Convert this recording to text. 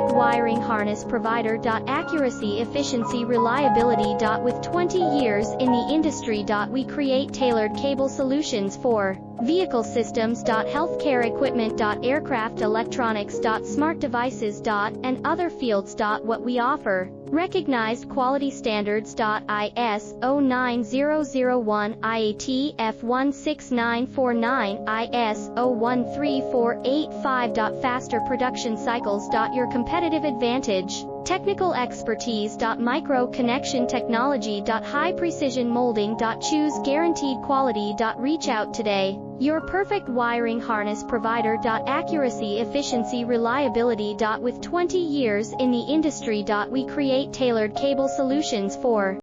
perfect wiring harness provider. Accuracy, efficiency, reliability. With 20 years in the industry. We create tailored cable solutions for vehicle systems. Healthcare equipment. Aircraft electronics. Smart devices. And other fields. What we offer: recognized quality standards. ISO 9001, IATF 16949, ISO 13485. Faster production cycles. Your competitive advantage: technical expertise. Micro connection technology. High precision molding. Choose guaranteed quality. Reach out today. Your perfect wiring harness provider. Accuracy, efficiency, reliability. With 20 years in the industry. We create tailored cable solutions for